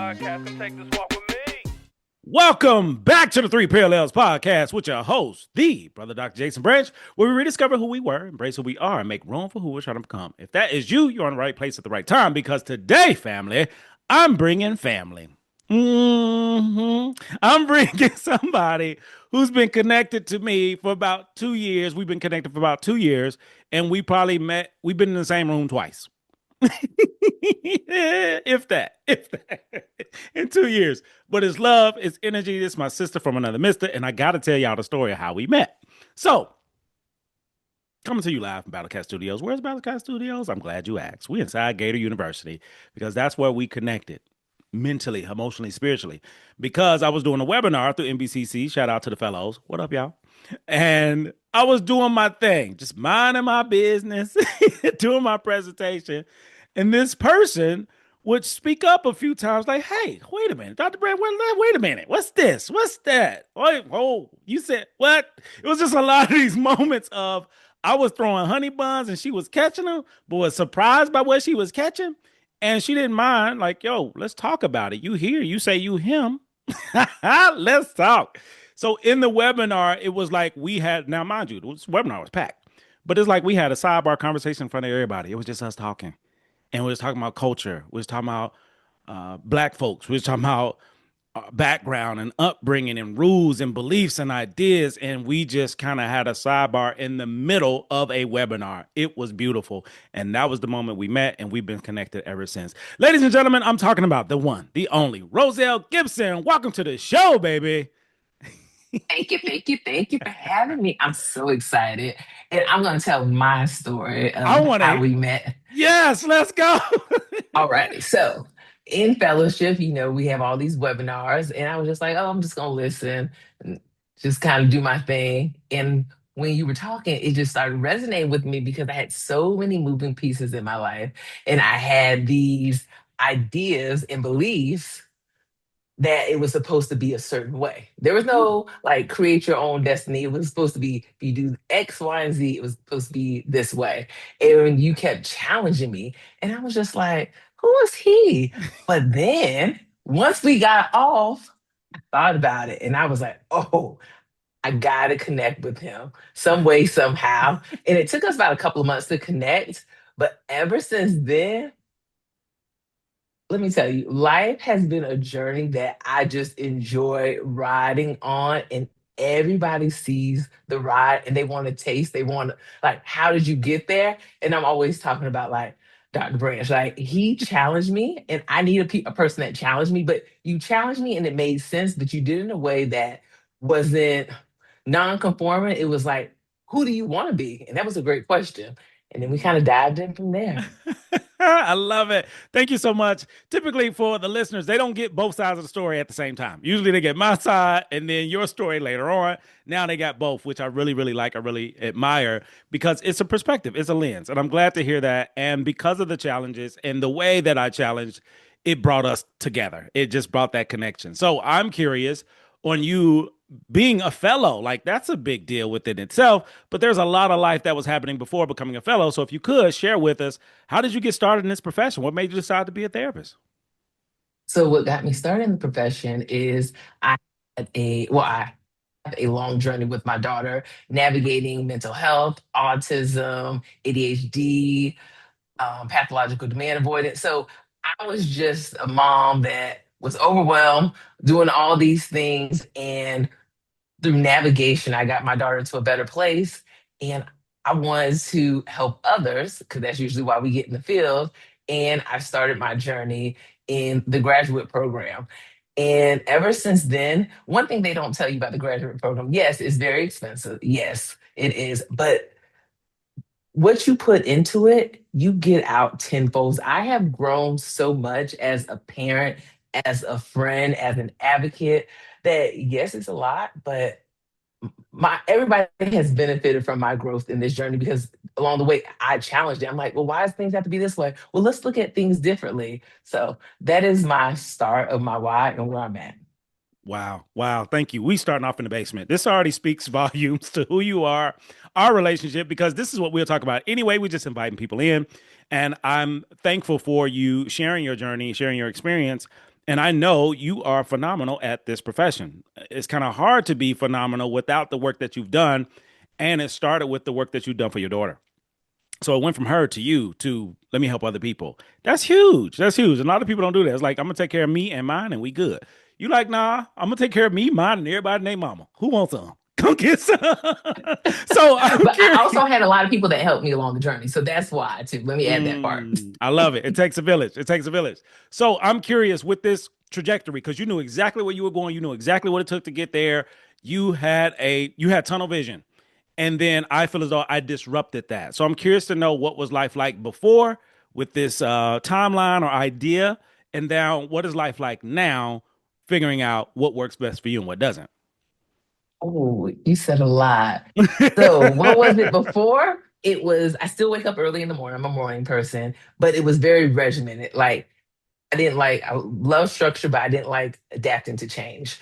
podcast. Come take this walk with me. Welcome back to the Three Parallels podcast with your host, the brother Dr. Jason Branch, where we rediscover who we were, embrace who we are, and make room for who we're trying to become. If that is you, you're in the right place at the right time because today, family, I'm bringing family. I'm bringing somebody who's been connected to me for about 2 years. We've been connected for about 2 years, and we've been in the same room twice. if that, in 2 years. But it's love, it's energy. It's my sister from another mister, and I got to tell y'all the story of how we met. So, coming to you live from Battlecat Studios. Where's Battlecat Studios? I'm glad you asked. We inside Gator University because that's where we connected mentally, emotionally, spiritually. Because I was doing a webinar through NBCC. Shout out to the fellows. What up, y'all? And I was doing my thing, just minding my business, doing my presentation. And this person would speak up a few times, like, hey, wait a minute, Dr. Brand, wait a minute. What's this? What's that? Wait, oh, you said what? It was just a lot of these moments of I was throwing honey buns and she was catching them, but was surprised by what she was catching. And she didn't mind, like, yo, let's talk about it. You here, you say you him. Let's talk. So in the webinar, it was like we had, now mind you, this webinar was packed, but it's like we had a sidebar conversation in front of everybody. It was just us talking. And we was talking about culture. We was talking about black folks. We was talking about background and upbringing and rules and beliefs and ideas. And we just kind of had a sidebar in the middle of a webinar. It was beautiful. And that was the moment we met, and we've been connected ever since. Ladies and gentlemen, I'm talking about the one, the only, Roselle Gibson. Welcome to the show, baby. Thank you for having me. I'm so excited. And I'm going to tell my story I of want how to. we met. Yes, let's go. All right. So, in fellowship, we have all these webinars, and I was just like, oh, I'm just going to listen and just kind of do my thing. And when you were talking, it just started resonating with me because I had so many moving pieces in my life, and I had these ideas and beliefs that it was supposed to be a certain way. There was no like create your own destiny. It was supposed to be if you do X, Y, and Z, it was supposed to be this way. And you kept challenging me. And I was just like, who is he? But then once we got off, I thought about it and I was like, oh, I gotta connect with him some way, somehow. And it took us about a couple of months to connect. But ever since then, let me tell you, life has been a journey that I just enjoy riding on, and everybody sees the ride and they want to taste. They want to, like, how did you get there? And I'm always talking about, like, Dr. Branch, like, he challenged me, and I need a person that challenged me, but you challenged me and it made sense, but you did it in a way that wasn't non-conforming. It was like, who do you want to be? And that was a great question. And then we kind of dived in from there. I love it. Thank you so much. Typically, for the listeners, they don't get both sides of the story at the same time. Usually, they get my side and then your story later on. Now they got both, which I really, really like. I really admire because it's a perspective, it's a lens. And I'm glad to hear that. And because of the challenges and the way that I challenged, it brought us together. It just brought that connection. So I'm curious on you being a fellow. Like, that's a big deal within itself, but there's a lot of life that was happening before becoming a fellow. So if you could share with us, how did you get started in this profession? What made you decide to be a therapist? So what got me started in the profession is I have a long journey with my daughter, navigating mental health, autism, ADHD, pathological demand avoidance. So I was just a mom that was overwhelmed, doing all these things, and through navigation, I got my daughter to a better place. And I wanted to help others because that's usually why we get in the field. And I started my journey in the graduate program. And ever since then, one thing they don't tell you about the graduate program, yes, it's very expensive. Yes, it is. But what you put into it, you get out tenfold. I have grown so much as a parent, as a friend, as an advocate that yes, it's a lot, but my everybody has benefited from my growth in this journey because along the way I challenged it. I'm like, well, why does things have to be this way? Well, let's look at things differently. So that is my start of my why and where I'm at. Wow. Wow. Thank you. We starting off in the basement. This already speaks volumes to who you are, our relationship, because this is what we'll talk about. Anyway, we're just inviting people in. And I'm thankful for you sharing your journey, sharing your experience. And I know you are phenomenal at this profession. It's kind of hard to be phenomenal without the work that you've done. And it started with the work that you've done for your daughter. So it went from her to you to let me help other people. That's huge. That's huge. And a lot of people don't do that. It's like, I'm going to take care of me and mine and we good. You like, nah, I'm going to take care of me, mine, and everybody named mama. Who wants some? Come get some. So I'm But I curious. also had a lot of people that helped me along the journey. So that's why, too. Let me add that part. I love it. It takes a village. It takes a village. So I'm curious with this trajectory because you knew exactly where you were going. You knew exactly what it took to get there. You had tunnel vision, and then I feel as though I disrupted that. So I'm curious to know what was life like before with this timeline or idea, and now what is life like now, figuring out what works best for you and what doesn't. Oh, you said a lot. So what was it before? It was, I still wake up early in the morning. I'm a morning person, but it was very regimented. Like I love structure, but I didn't like adapting to change.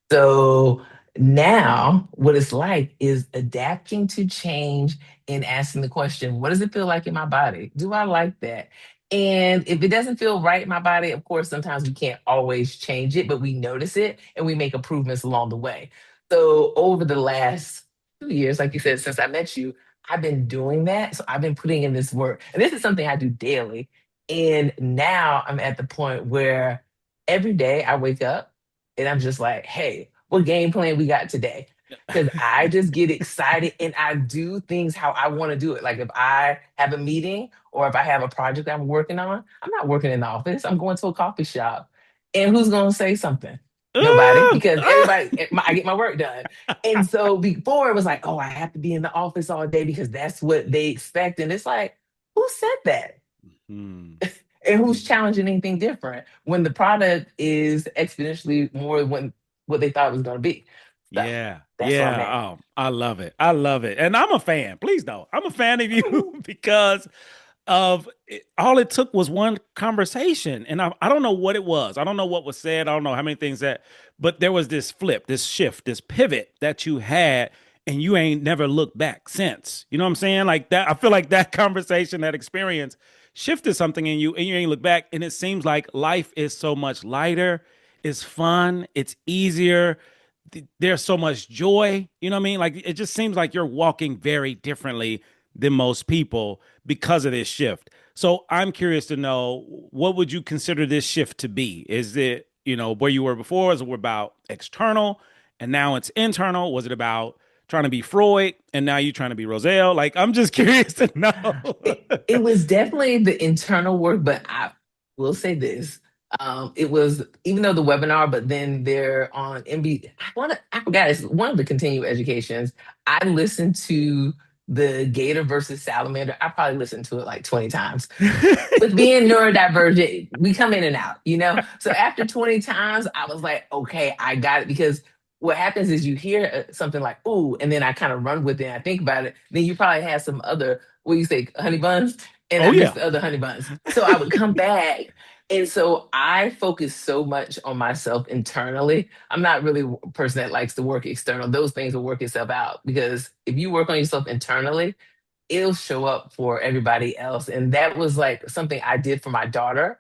So now what it's like is adapting to change and asking the question, what does it feel like in my body? Do I like that? And if it doesn't feel right in my body, of course, sometimes we can't always change it, but we notice it and we make improvements along the way. So over the last 2 years, like you said, since I met you, I've been doing that. So I've been putting in this work. And this is something I do daily. And now I'm at the point where every day I wake up and I'm just like, hey, what game plan we got today? Because I just get excited and I do things how I want to do it. Like if I have a meeting or if I have a project I'm working on, I'm not working in the office. I'm going to a coffee shop. And who's going to say something? Nobody, Ooh, because everybody, I get my work done. And so before it was like, oh, I have to be in the office all day because that's what they expect. And it's like, who said that? Hmm. And who's challenging anything different when the product is exponentially more than what they thought it was going to be. So Yeah. that's where I'm Yeah. at. Oh, I love it. I love it. And I'm a fan. Please don't. I'm a fan of you because all it took was one conversation. And I don't know what it was. I don't know what was said. I don't know how many things but there was this flip, this shift, this pivot that you had, and you ain't never looked back since. You know what I'm saying? Like that. I feel like that conversation, that experience shifted something in you, and you ain't looked back. And it seems like life is so much lighter. It's fun. It's easier. There's so much joy. You know what I mean? Like it just seems like you're walking very differently than most people because of this shift. So I'm curious to know what would you consider this shift to be? Is it, where you were before? Is it about external and now it's internal? Was it about trying to be Freud and now you're trying to be Roselle? Like, I'm just curious to know. It was definitely the internal work, but I will say this. It was even though the webinar, but then they're on MB. I forgot it's one of the continuing educations. I listened to the Gator versus Salamander. I probably listened to it like 20 times. With being neurodivergent, we come in and out, you know? So after 20 times, I was like, okay, I got it. Because what happens is you hear something like, ooh, and then I kind of run with it and I think about it. Then you probably have some other, what do you say, honey buns? And Oh I missed yeah. the other honey buns. So I would come back. And so I focus so much on myself internally. I'm not really a person that likes to work external. Those things will work itself out because if you work on yourself internally, it'll show up for everybody else. And that was like something I did for my daughter,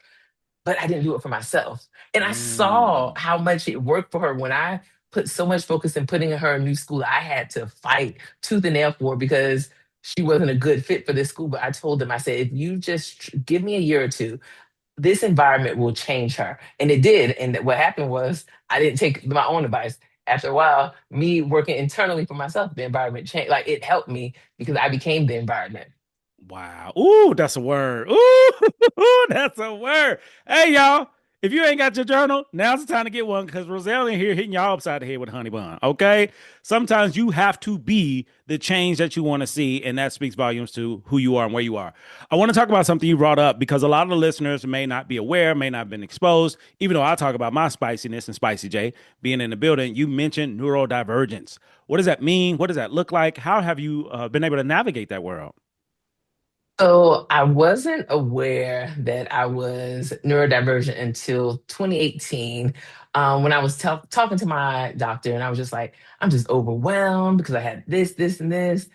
but I didn't do it for myself. And I saw Mm. how much it worked for her when I put so much focus in putting her in a new school. I had to fight tooth and nail for because she wasn't a good fit for this school. But I told them, I said, if you just give me a year or two, this environment will change her. And it did. And what happened was I didn't take my own advice. After a while, me working internally for myself, the environment changed. Like it helped me because I became the environment. Wow. Ooh, that's a word. Ooh, that's a word. Hey, y'all. If you ain't got your journal, now's the time to get one because Roselle in here hitting y'all upside the head with a honey bun. Okay. Sometimes you have to be the change that you want to see, and that speaks volumes to who you are and where you are. I want to talk about something you brought up because a lot of the listeners may not be aware, may not have been exposed. Even though I talk about my spiciness and Spicy J being in the building, you mentioned neurodivergence. What does that mean? What does that look like? How have you been able to navigate that world? So I wasn't aware that I was neurodivergent until 2018, when I was talking to my doctor, and I was just like, I'm just overwhelmed because I had this, this, and this,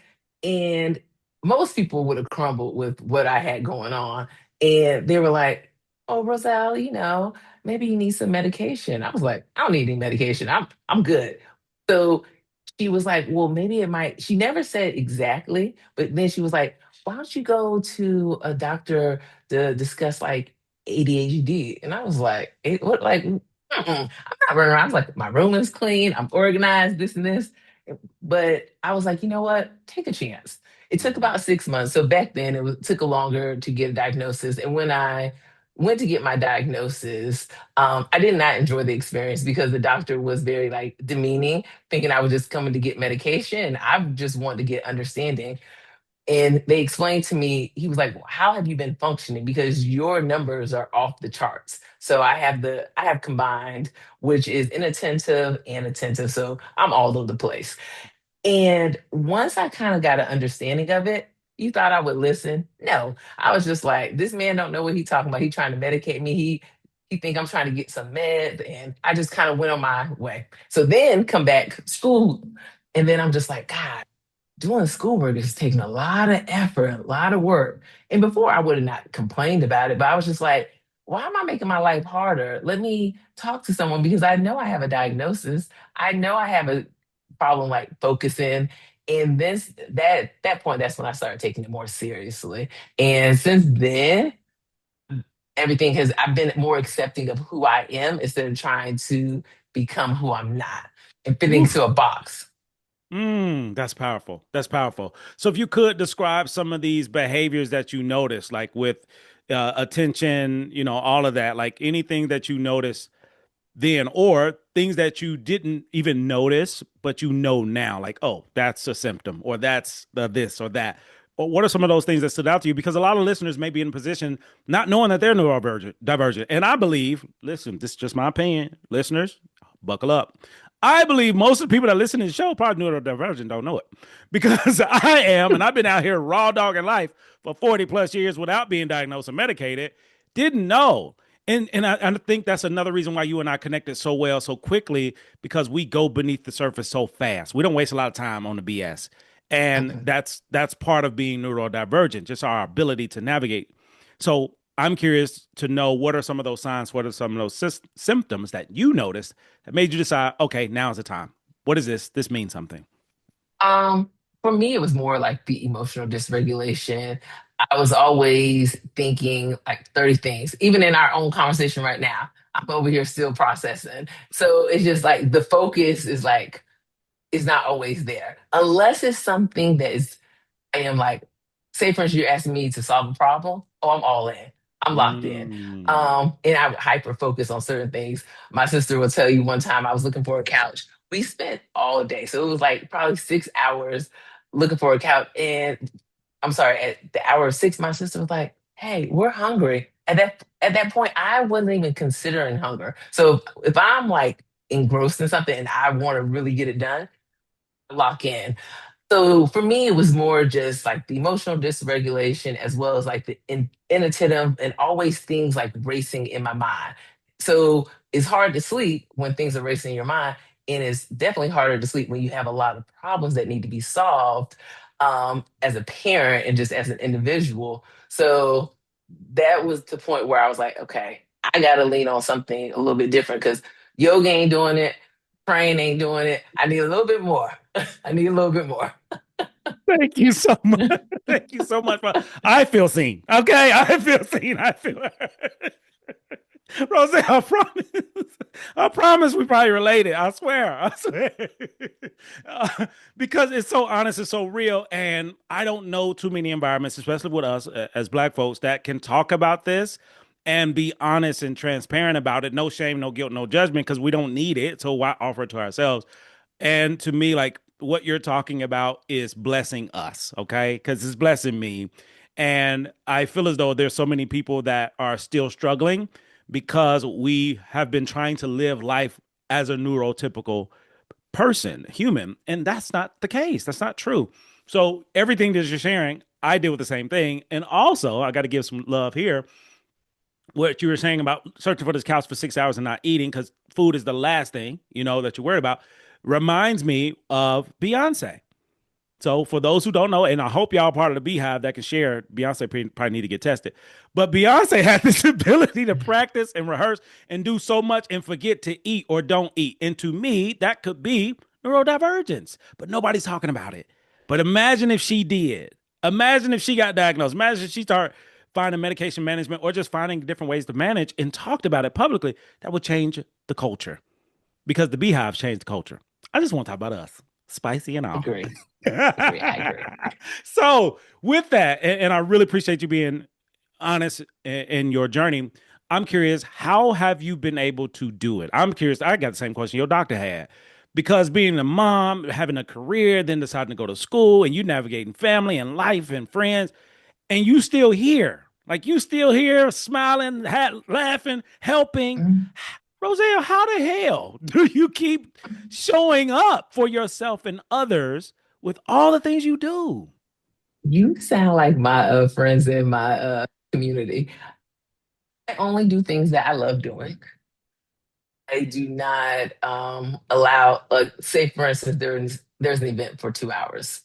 and most people would have crumbled with what I had going on, and they were like, "Oh, Roselle, you know." maybe you need some medication. I was like, I don't need any medication. I'm good. So she was like, well, maybe it might. She never said exactly, but then she was like, why don't you go to a doctor to discuss like ADHD? And I was like, what, like, I'm not running around. I was like, my room is clean, I'm organized, this and this. But I was like, you know what? Take a chance. It took Mhm. about 6 months. So back then, took a longer to get a diagnosis. And when I went to get my diagnosis, I did not enjoy the experience because the doctor was very like demeaning, thinking I was just coming to get medication. And I just wanted to get understanding. And they explained to me, he was like, well, how have you been functioning? Because your numbers are off the charts. So I have combined, which is inattentive and attentive. So I'm all over the place. And once I kind of got an understanding of it, you thought I would listen? No, I was just like, this man don't know what he's talking about. He trying to medicate me. He think I'm trying to get some meds, and I just kind of went on my way. So then come back school, and then I'm just like, God, doing schoolwork is taking a lot of effort, a lot of work. And before I would have not complained about it, but I was just like, why am I making my life harder? Let me talk to someone because I know I have a diagnosis. I know I have a problem like focusing. And that point, that's when I started taking it more seriously. And since then, I've been more accepting of who I am instead of trying to become who I'm not and fit Woo. into a box. That's powerful. That's powerful. So, if you could describe some of these behaviors that you notice, like with attention, all of that, like anything that you notice then, or things that you didn't even notice, but you know now, like, oh, that's a symptom, or that's the this or that. Or what are some of those things that stood out to you? Because a lot of listeners may be in a position not knowing that they're neurodivergent. And I believe, listen, this is just my opinion, listeners, buckle up. I believe most of the people that listen to the show probably neurodivergent don't know it because I am, and I've been out here raw dogging life for 40 plus years without being diagnosed and medicated. Didn't know. And I think that's another reason why you and I connected so well so quickly because we go beneath the surface so fast. We don't waste a lot of time on the BS. And Okay. that's part of being neurodivergent, just our ability to navigate. So I'm curious to know what are some of those signs, what are some of those symptoms that you noticed that made you decide, okay, now is the time. What is this? This means something. Um, for me, it was more like the emotional dysregulation. I was always thinking like 30 things, even in our own conversation right now. I'm over here still processing. So it's just like the focus is not always there. Unless it's something that is I am like, say for instance, you're asking me to solve a problem. Oh, I'm all in. I'm locked in. Mm. And I would hyper focus on certain things. My sister will tell you one time I was looking for a couch. We spent all day. So it was like probably 6 hours looking for a couch. And I'm sorry, at the hour of six, my sister was like, hey, we're hungry. At that point, I wasn't even considering hunger. So if I'm like engrossed in something and I want to really get it done, lock in. So for me, it was more just like the emotional dysregulation as well as like the inattentive and always things like racing in my mind. So it's hard to sleep when things are racing in your mind. And it's definitely harder to sleep when you have a lot of problems that need to be solved as a parent and just as an individual. So that was the point where I was like, okay, I got to lean on something a little bit different because yoga ain't doing it, praying ain't doing it. I need a little bit more. I need a little bit more. Thank you so much. Thank you so much. I feel seen. Okay. I feel seen. I feel Rose, I promise. I promise we probably related. I swear. I swear. Because it's so honest, it's so real. And I don't know too many environments, especially with us as Black folks, that can talk about this and be honest and transparent about it. No shame, no guilt, no judgment, because we don't need it. So why offer it to ourselves? And to me, like what you're talking about is blessing us, okay? Because it's blessing me. And I feel as though there's so many people that are still struggling because we have been trying to live life as a neurotypical person, human, and that's not the case. That's not true. So everything that you're sharing, I deal with the same thing. And also, I got to give some love here. What you were saying about searching for this couch for 6 hours and not eating because food is the last thing that you're worried about reminds me of Beyonce. So for those who don't know, and I hope y'all are part of the Beehive that can share, Beyonce probably need to get tested. But Beyonce had this ability to practice and rehearse and do so much and forget to eat or don't eat. And to me, that could be neurodivergence, but nobody's talking about it. But imagine if she did. Imagine if she got diagnosed. Imagine if she started finding medication management or just finding different ways to manage and talked about it publicly. That would change the culture because the Beehive changed the culture. I just want to talk about us, spicy and I all. agree. I agree. So with that, and I really appreciate you being honest in your journey. I'm curious, how have you been able to do it? I'm curious. I got the same question your doctor had. Because being a mom, having a career, then deciding to go to school, and you navigating family and life and friends, and you still here. Like you still here, smiling, laughing, helping. Mhm. Roselle, how the hell do you keep showing up for yourself and others with all the things you do? You sound like my friends in my community. I only do things that I love doing. I do not allow, say, for instance, there's an event for 2 hours.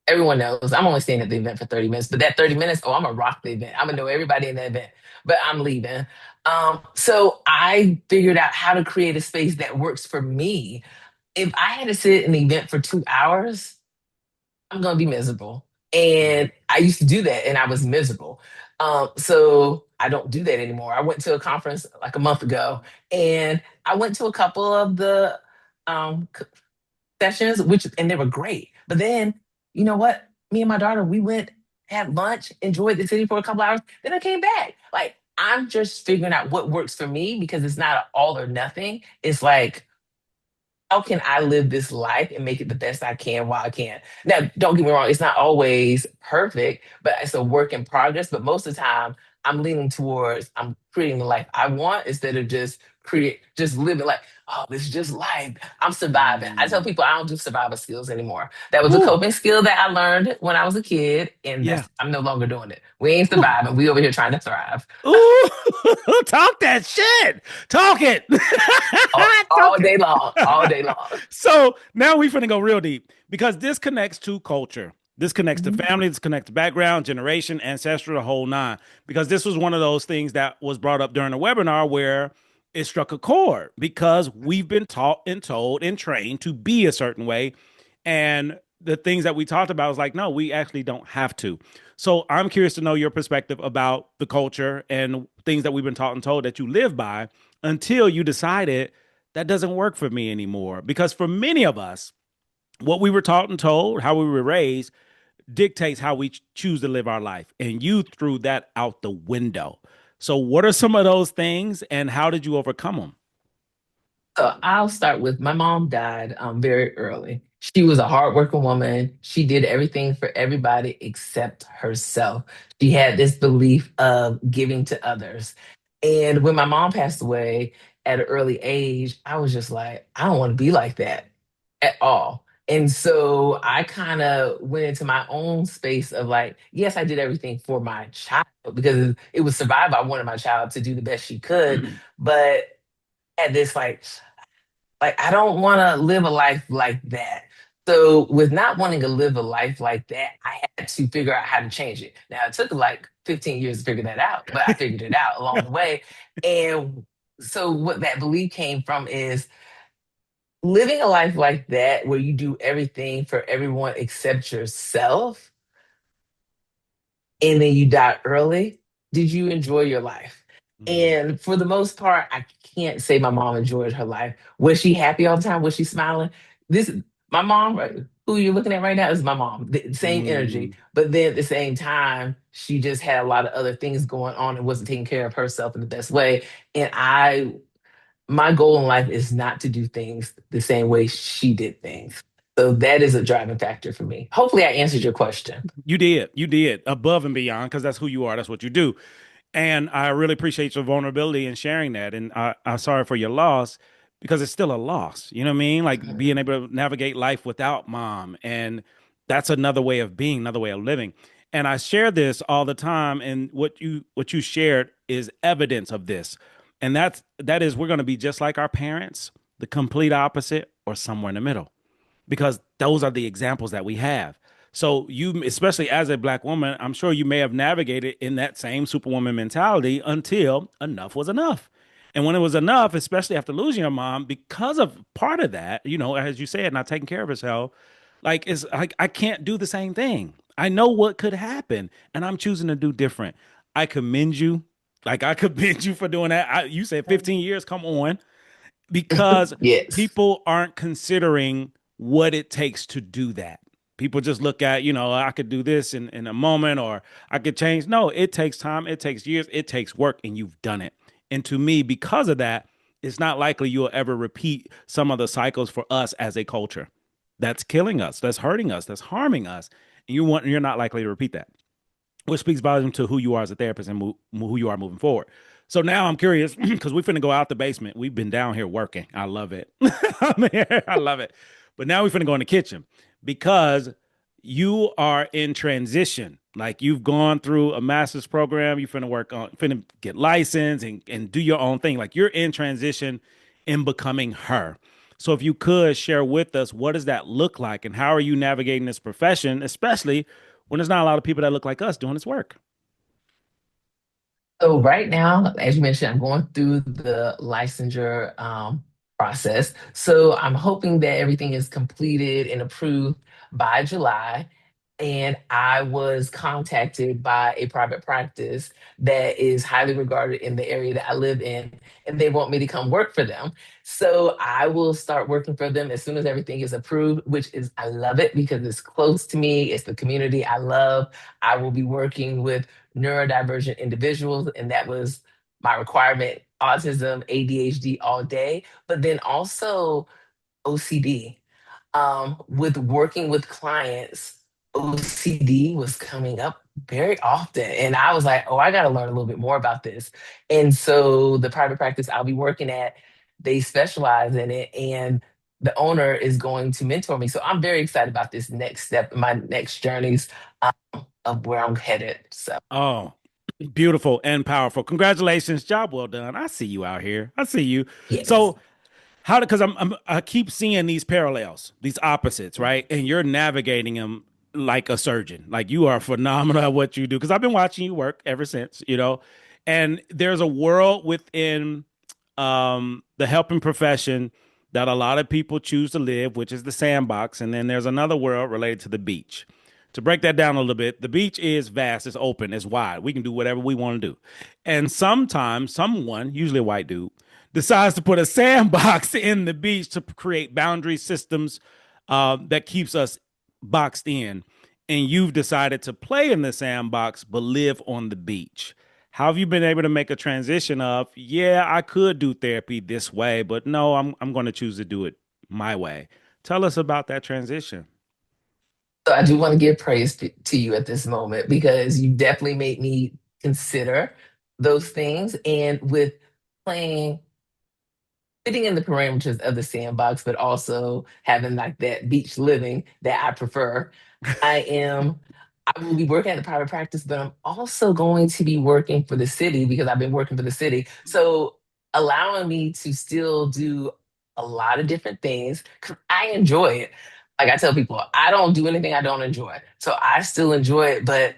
Everyone knows I'm only staying at the event for 30 minutes, but that 30 minutes, oh, I'm gonna rock the event. I'm gonna know everybody in the event, but I'm leaving. So I figured out how to create a space that works for me. If I had to sit in the event for 2 hours, I'm gonna be miserable. And I used to do that and I was miserable. So I don't do that anymore. I went to a conference like a month ago and I went to a couple of the um, sessions, which and they were great. But then, you know what? Me and my daughter, we went, had lunch, enjoyed the city for a couple hours. Then I came back. Like I'm just figuring out what works for me because it's not an all or nothing. It's like how can I live this life and make it the best I can while I can? Now, don't get me wrong, it's not always perfect, but it's a work in progress. But most of the time, I'm leaning towards I'm creating the life I want instead of just living like, oh, this is just life. I'm surviving. I tell Mm. people I don't do survival skills anymore. That was a Ooh, coping skill that I learned when I was a kid, and yeah. that's I'm no longer doing it. We ain't Ooh, surviving. We over here trying to thrive ooh, talk that shit. Talk it. all Talk day it. long, all day long. So now we finna go real deep because this connects to culture. This connects to Mhm. family. This connects to background, generation, ancestry, the whole nine. Because this was one of those things that was brought up during the webinar where it struck a chord because we've been taught and told and trained to be a certain way. And the things that we talked about was like, no, we actually don't have to. So I'm curious to know your perspective about the culture and things that we've been taught and told that you live by until you decided that doesn't work for me anymore. Because for many of us, what we were taught and told, how we were raised, dictates how we choose to live our life. And you threw that out the window. So, what are some of those things and how did you overcome them? So I'll start with my mom died very early. She was a hardworking woman. She did everything for everybody except herself. She had this belief of giving to others. And when my mom passed away at an early age, I was just like, I don't want to be like that at all. And so I kind of went into my own space of like, yes, I did everything for my child because it was survival. I wanted my child to do the best she could. But at this like I don't want to live a life like that. So with not wanting to live a life like that, I had to figure out how to change it. Now it took like 15 years to figure that out, but I figured it out along the way. And so what that belief came from is living a life like that where you do everything for everyone except yourself and then you die early, did you enjoy your life? Mm, And for the most part, I can't say my mom enjoyed her life. Was she happy all the time? Was she smiling? This my mom, right, who you're looking at right now, is my mom. The same energy, mm. but then at the same time, she just had a lot of other things going on and wasn't taking care of herself in the best way. And my goal in life is not to do things the same way she did things. So that is a driving factor for me. Hopefully, I answered your question. You did. You did above and beyond because that's who you are. That's what you do. And I really appreciate your vulnerability and sharing that. And I'm sorry for your loss because it's still a loss. You know what I mean? Like being able to navigate life without mom. And that's another way of being, another way of living. And I share this all the time. And what you shared is evidence of this. And that is we're going to be just like our parents, the complete opposite, or somewhere in the middle. Because those are the examples that we have. So you, especially as a black woman, I'm sure you may have navigated in that same superwoman mentality until enough was enough. And when it was enough, especially after losing your mom, because of part of that, as you said, not taking care of herself, like it's like I can't do the same thing. I know what could happen, and I'm choosing to do different. I commend you. Like I commend you for doing that. You said 15 years, come on, because Yes. people aren't considering what it takes to do that. People just look at, I could do this in a moment or I could change. No, it takes time, it takes years, it takes work, and you've done it. And to me, because of that, it's not likely you'll ever repeat some of the cycles for us as a culture. That's killing us, that's hurting us, that's harming us. And you're not likely to repeat that, which speaks volumes to who you are as a therapist and who you are moving forward. So now I'm curious because we're finna go out the basement. We've been down here working. I love it. I love it. But now we're finna go in the kitchen because you are in transition. Like you've gone through a master's program. You finna get licensed and do your own thing. Like you're in transition in becoming her. So if you could share with us, what does that look like and how are you navigating this profession, especially when there's not a lot of people that look like us doing this work? So right now, as you mentioned, I'm going through the licensure process. So I'm hoping that everything is completed and approved by July. And I was contacted by a private practice that is highly regarded in the area that I live in, and they want me to come work for them. So I will start working for them as soon as everything is approved, which is, I love it because it's close to me. It's the community I love. I will be working with neurodivergent individuals, and that was my requirement: autism, ADHD all day, but then also OCD. With working with clients, OCD was coming up very often. And I was like, oh, I got to learn a little bit more about this. And so the private practice I'll be working at, they specialize in it. And the owner is going to mentor me. So I'm very excited about this next step, my next journeys of where I'm headed. So, Oh, beautiful and powerful. Congratulations. Job well done. I see you out here. I see you. yes. So because I keep seeing these parallels, these opposites, right? And you're navigating them like a surgeon. Like you are phenomenal at what you do. Because I've been watching you work ever since, and there's a world within the helping profession that a lot of people choose to live, which is the sandbox. And then there's another world related to the beach. To break that down a little bit, the beach is vast, it's open, it's wide. We can do whatever we want to do. And sometimes someone, usually a white dude, decides to put a sandbox in the beach to create boundary systems that keeps us boxed in. And you've decided to play in the sandbox but live on the beach. How have you been able to make a transition of, yeah, I could do therapy this way, but no, I'm going to choose to do it my way. Tell us about that transition. So I do want to give praise to you at this moment because you definitely made me consider those things. And with playing, fitting in the parameters of the sandbox, but also having like that beach living that I prefer, I am. I will be working at the private practice, but I'm also going to be working for the city because I've been working for the city. So allowing me to still do a lot of different things because I enjoy it. Like I tell people, I don't do anything I don't enjoy. So I still enjoy it, but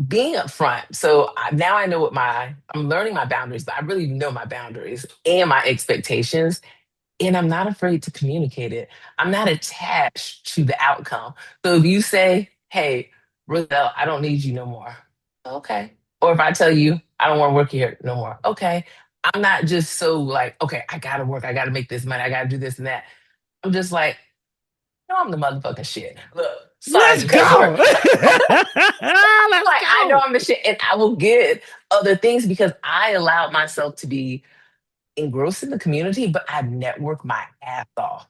being upfront. So now I know I'm learning my boundaries, but I really know my boundaries and my expectations, and I'm not afraid to communicate it. I'm not attached to the outcome. So if you say, hey, Roselle, I don't need you no more. Okay. Or if I tell you, I don't want to work here no more. Okay. I'm not just so like, okay, I gotta work, I gotta make this money, I gotta do this and that. I'm just like, no, I'm the motherfucking shit. Look, sorry Let's to cuss word. go. Let's Like I know go. I'm the shit, and I will get other things because I allowed myself to be engrossed in the community, but I network my ass off.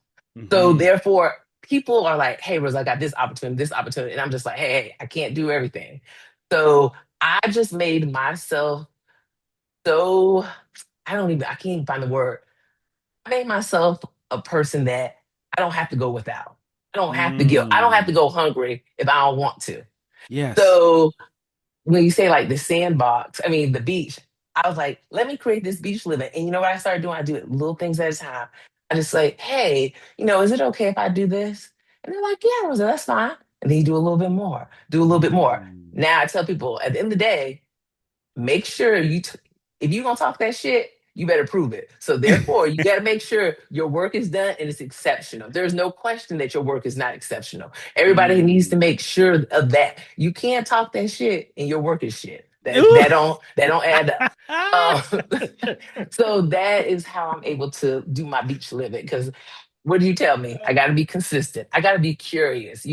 So Hmm. therefore, people are like, "Hey, Rose, I got this opportunity," and I'm just like, "Hey, I can't do everything." So I just made myself so I can't even find the word. I made myself a person that I don't have to go without. I don't have to Mm. go hungry if I don't want to. Yes. So when you say like the sandbox, I mean the beach, I was like, let me create this beach living. And you know what I started doing? I do it little things at a time. I just like, hey, is it okay if I do this? And they're like, yeah, Rosa, that's fine. And then you do a little bit more, do a little bit more. Mm. Now I tell people at the end of the day, make sure if you're gonna talk that shit, you better prove it. So therefore, you got to make sure your work is done and it's exceptional. There's no question that your work is not exceptional. Everybody needs to Mm. make sure of that. You can't talk that shit and your work is shit. That Ooh. that don't add up. So that is how I'm able to do my beach living. Because what do you tell me? I got to be consistent. I got to be curious.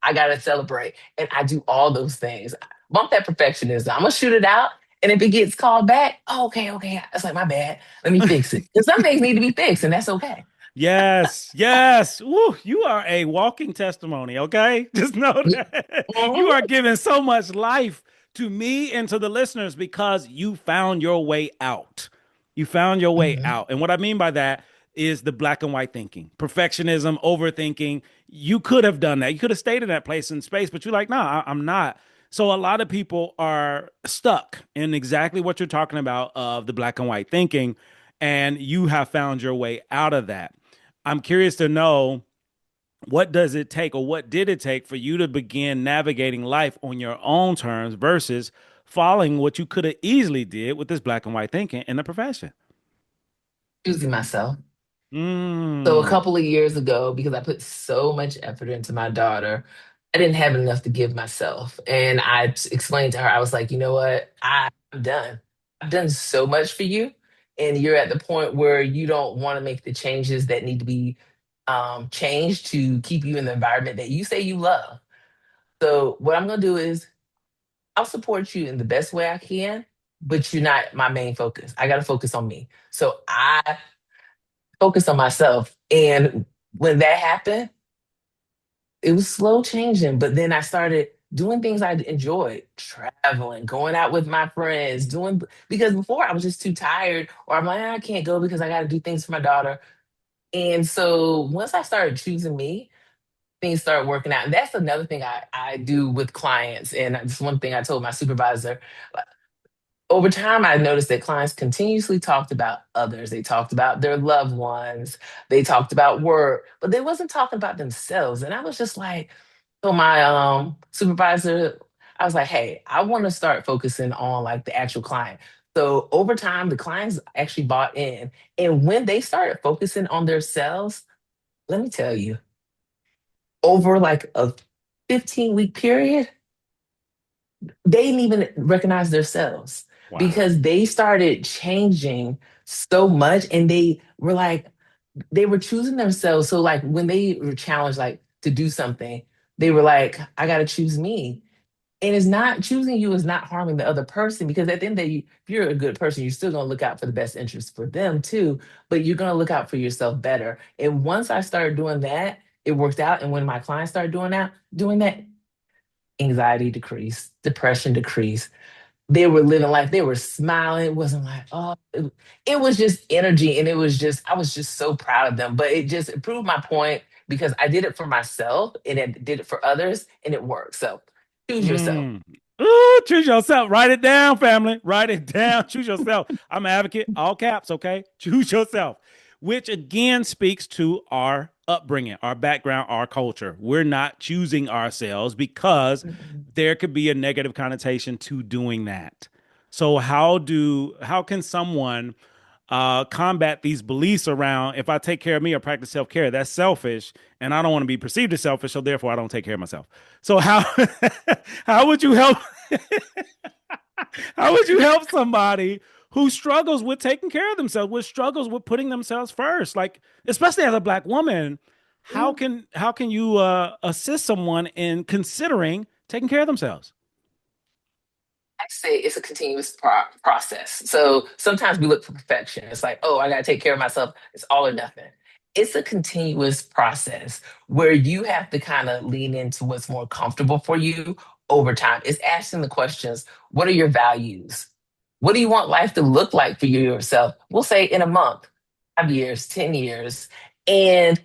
I got to celebrate. And I do all those things. Bump that perfectionism. I'm going to shoot it out. And if it gets called back, oh, okay, okay. That's like my bad. Let me fix it. Because some things need to be fixed, and that's okay. Yes, yes. Woo, you are a walking testimony, okay? Just know that you are Mhm. giving so much life to me and to the listeners because you found your way out. You found your way Mhm. out. And what I mean by that is the black and white thinking, perfectionism, overthinking. You could have done that. You could have stayed in that place in space, but you're like, no, I'm not. So a lot of people are stuck in exactly what you're talking about of the black and white thinking, and you have found your way out of that. I'm curious to know, what does it take or what did it take for you to begin navigating life on your own terms versus following what you could have easily did with this black and white thinking in the profession? Choosing myself. So a Mm. couple of years ago, because I put so much effort into my daughter, I didn't have enough to give myself. And I explained to her, I was like, you know what? I'm done. I've done so much for you. And you're at the point where you don't want to make the changes that need to be changed to keep you in the environment that you say you love. So what I'm going to do is I'll support you in the best way I can, but you're not my main focus. I got to focus on me. So I focus on myself. And when that happened, it was slow changing. But then I started doing things I enjoyed, traveling, going out with my friends, doing because before I was just too tired, or I'm like, I can't go because I got to do things for my daughter. And so once I started choosing me, things started working out. And that's another thing I do with clients. And that's one thing I told my supervisor. Over time, I noticed that clients continuously talked about others. They talked about their loved ones. They talked about work, but they wasn't talking about themselves. And I was just like, so my supervisor, I was like, hey, I want to start focusing on like the actual client. So over time, the clients actually bought in. And when they started focusing on themselves, let me tell you, over like a 15-week period, they didn't even recognize themselves Wow. because they started changing so much and they were choosing themselves. So like when they were challenged like to do something, they were like, I gotta choose me. And it's not choosing you is not harming the other person because at the end of the day, if you're a good person, you're still gonna look out for the best interest for them too, but you're gonna look out for yourself better. And once I started doing that, it worked out. And when my clients started doing that, anxiety decreased, depression decreased. They were living life. They were smiling. It wasn't like, it was just energy. And I was just so proud of them. But it proved my point because I did it for myself and I did it for others and it worked. So choose yourself. Mm. Ooh, choose yourself. Write it down, family. Write it down. Choose yourself. I'm an advocate, all caps, okay? Choose yourself, which again speaks to our upbringing, our background, our culture. We're not choosing ourselves because Mhm. there could be a negative connotation to doing that. So how can someone combat these beliefs around, if I take care of me or practice self care, that's selfish, and I don't want to be perceived as selfish, so therefore I don't take care of myself. So how how would you help? How would you help somebody who struggles with taking care of themselves, with struggles with putting themselves first, like especially as a black woman? How can you assist someone in considering taking care of themselves? I say it's a continuous process. So sometimes we look for perfection. It's like, oh, I got to take care of myself. It's all or nothing. It's a continuous process where you have to kind of lean into what's more comfortable for you over time. It's asking the questions, what are your values? What do you want life to look like for you yourself? We'll say in a month, 5 years, 10 years. And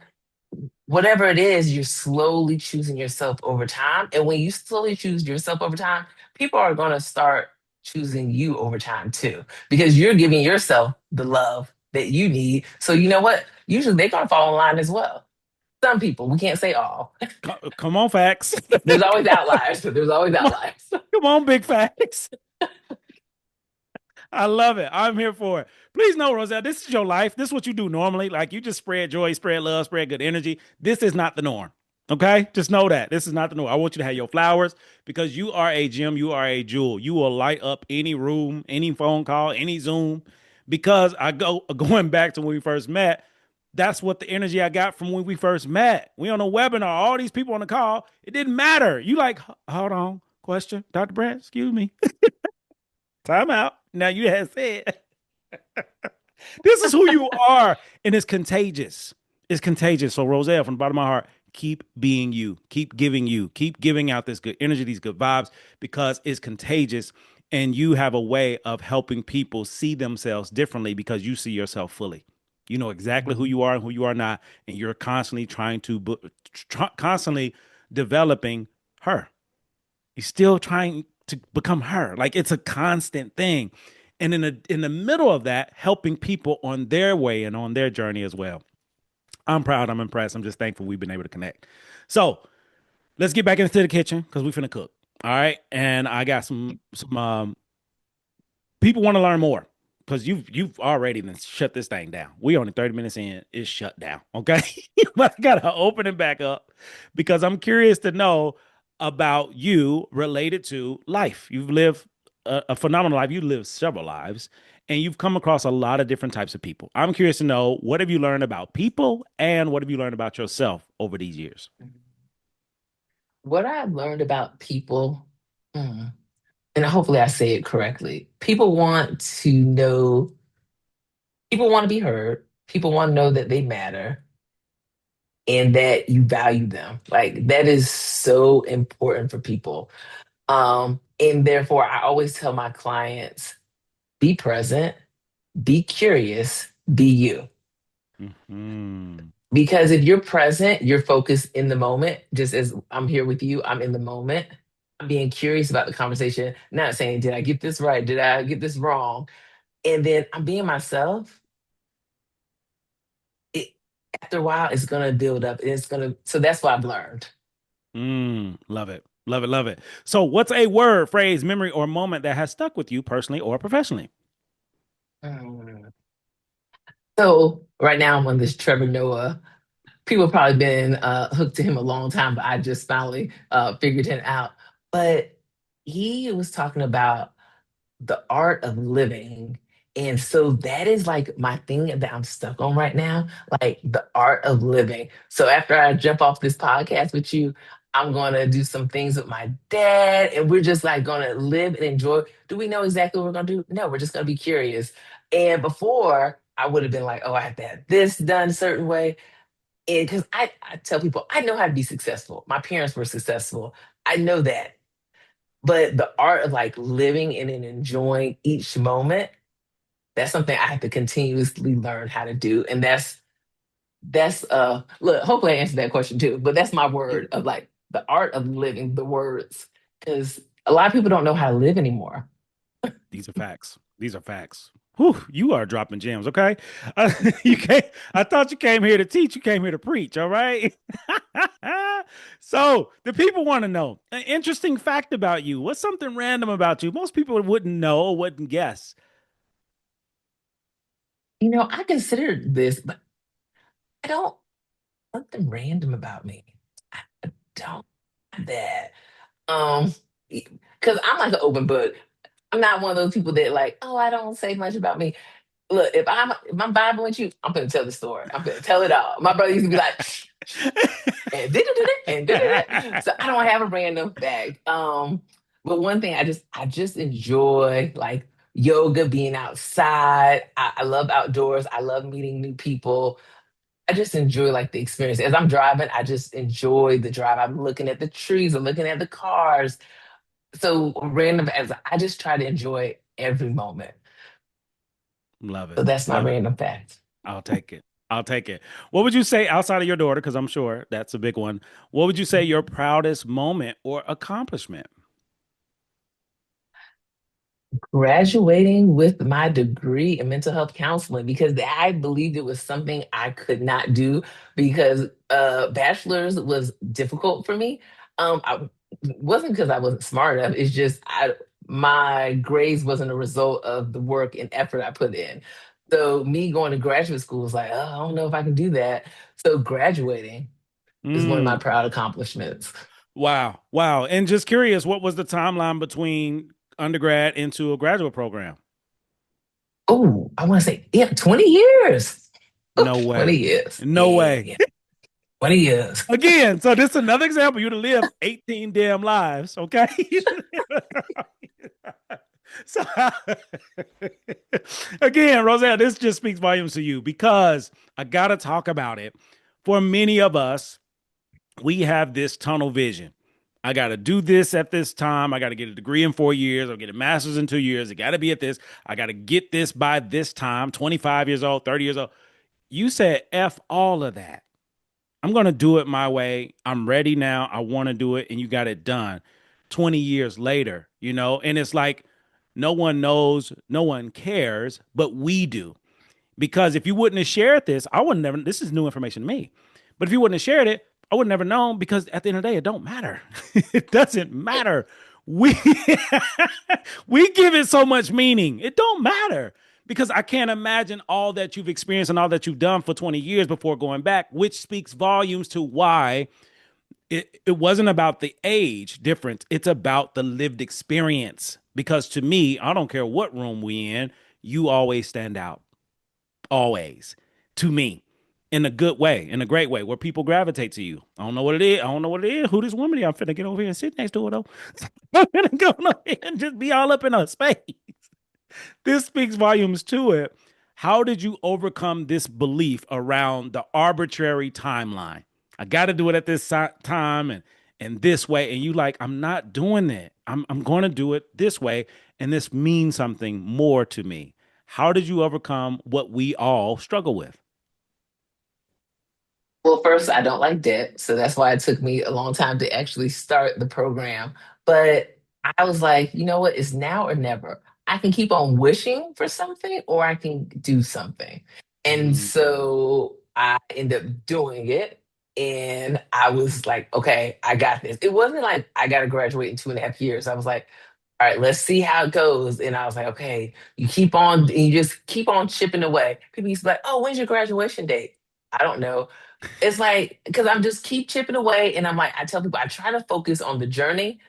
whatever it is, you're slowly choosing yourself over time. And when you slowly choose yourself over time, people are going to start choosing you over time too, because you're giving yourself the love that you need. So, you know what? Usually they're going to fall in line as well. Some people, we can't say all. Come on, facts. There's always Come on, outliers. There's always come on, outliers. come on, big facts. I love it. I'm here for it. Please know, Roselle, this is your life. This is what you do normally. Like you just spread joy, spread love, spread good energy. This is not the norm. Okay? Just know that. This is not the norm. I want you to have your flowers because you are a gem. You are a jewel. You will light up any room, any phone call, any Zoom. Because going back to when we first met, that's what the energy I got from when we first met. We on a webinar, all these people on the call. It didn't matter. You like, hold on, question, Dr. Brand, excuse me. Time out. Now you have said this is who you are, and it's contagious. It's contagious. So, Roselle, from the bottom of my heart, keep being you. Keep giving you. Keep giving out this good energy, these good vibes, because it's contagious, and you have a way of helping people see themselves differently because you see yourself fully. You know exactly who you are and who you are not, and you're constantly constantly developing her. You're still trying to become her. Like it's a constant thing. And in the middle of that, helping people on their way and on their journey as well. I'm proud. I'm impressed. I'm just thankful we've been able to connect. So let's get back into the kitchen because we finna cook. All right. And I got some people want to learn more because you've already been shut this thing down. We only 30 minutes in, it's shut down. Okay. But I gotta open it back up because I'm curious to know about you related to life. You've lived a phenomenal life. You've lived several lives and you've come across a lot of different types of people. I'm curious to know what have you learned about people and what have you learned about yourself over these years? What I've learned about people, and hopefully I say it correctly, people want to know, people want to be heard, people want to know that they matter and that you value them. Like that is so important for people. And therefore, I always tell my clients be present, be curious, be you. Mm-hmm. Because if you're present, you're focused in the moment, just as I'm here with you, I'm in the moment. I'm being curious about the conversation, not saying, did I get this right? Did I get this wrong? And then I'm being myself. It, after a while, it's going to build up. And it's going to, so that's what I've learned. Love it. Love it. Love it. So, what's a word, phrase, memory, or moment that has stuck with you personally or professionally? Mm. So right now I'm on this Trevor Noah. People have probably been hooked to him a long time, but I just finally figured it out. But he was talking about the art of living. And so that is like my thing that I'm stuck on right now, like the art of living. So after I jump off this podcast with you, I'm going to do some things with my dad, and we're just like going to live and enjoy. Do we know exactly what we're going to do? No, we're just going to be curious. And before, I would have been like, oh, I have to have this done a certain way. And because I tell people, I know how to be successful. My parents were successful. I know that. But the art of like living and then enjoying each moment, that's something I have to continuously learn how to do. And that's look, hopefully I answered that question too. But that's my word of like the art of living, the words. Because a lot of people don't know how to live anymore. These are facts. These are facts. Whew, you are dropping gems, okay? You came, I thought you came here to teach. You came here to preach, all right? So the people want to know an interesting fact about you. What's something random about you? Most people wouldn't know or wouldn't guess. I considered this, but I don't something random about me. I don't have that. Um, because I'm like an open book. I'm not one of those people that like, oh, I don't say much about me. Look, if I'm vibing with you, I'm gonna tell the story. I'm gonna tell it all. My brother used to be like, and did it and did it. So I don't have a random fact. But one thing I just enjoy like yoga, being outside. I love outdoors. I love meeting new people. I just enjoy like the experience. As I'm driving, I just enjoy the drive. I'm looking at the trees, I'm looking at the cars. So random as I just try to enjoy every moment. Love So it. that's my Love it. random fact. I'll take it. I'll take it. What would you say outside of your daughter? Because I'm sure that's a big one. What would you say your proudest moment or accomplishment? Graduating with my degree in mental health counseling because I believed it was something I could not do because bachelor's was difficult for me. I wasn't because I wasn't smart enough. It's just my grades wasn't a result of the work and effort I put in. So me going to graduate school was like, oh, I don't know if I can do that. So graduating is one of my Mm, proud accomplishments. wow. Wow. And just curious, what was the timeline between undergrad into a graduate program? Oh, I want to say, yeah, 20 years. Oh, No 20 way. years. No Yeah, way. yeah. 20 years. Again, so this is another example. You'd have lived 18 damn lives, okay? So again, Roselle, this just speaks volumes to you because I gotta talk about it. For many of us, we have this tunnel vision. I got to do this at this time. I got to get a degree in 4 years. I'll get a master's in 2 years. I got to be at this. I got to get this by this time, 25 years old, 30 years old. You said F all of that. I'm going to do it my way. I'm ready now. I want to do it. And you got it done 20 years later, and it's like no one knows, no one cares, but we do. Because if you wouldn't have shared this, I would never, this is new information to me. But if you wouldn't have shared it, I would never known because at the end of the day, it don't matter. It doesn't matter. We we give it so much meaning. It don't matter because I can't imagine all that you've experienced and all that you've done for 20 years before going back, which speaks volumes to why it wasn't about the age difference. It's about the lived experience. Because to me, I don't care what room we in, you always stand out always to me in a good way, in a great way, where people gravitate to you. I don't know what it is. I don't know what it is. Who this woman is? I'm finna get over here and sit next to her though. I'm finna go over here and just be all up in her space. This speaks volumes to it. How did you overcome this belief around the arbitrary timeline? I got to do it at this time and this way. And you like, I'm not doing it. I'm going to do it this way. And this means something more to me. How did you overcome what we all struggle with? Well, first, I don't like debt. So that's why it took me a long time to actually start the program. But I was like, you know what? It's now or never. I can keep on wishing for something or I can do something. And Mm. so I ended up doing it. And I was like, okay, I got this. It wasn't like I got to graduate in 2.5 years. I was like, all right, let's see how it goes. And I was like, okay, you keep on, and you just keep on chipping away. People used to be like, oh, when's your graduation date? I don't know. It's like because I'm just keep chipping away, and I'm like I tell people I try to focus on the journey,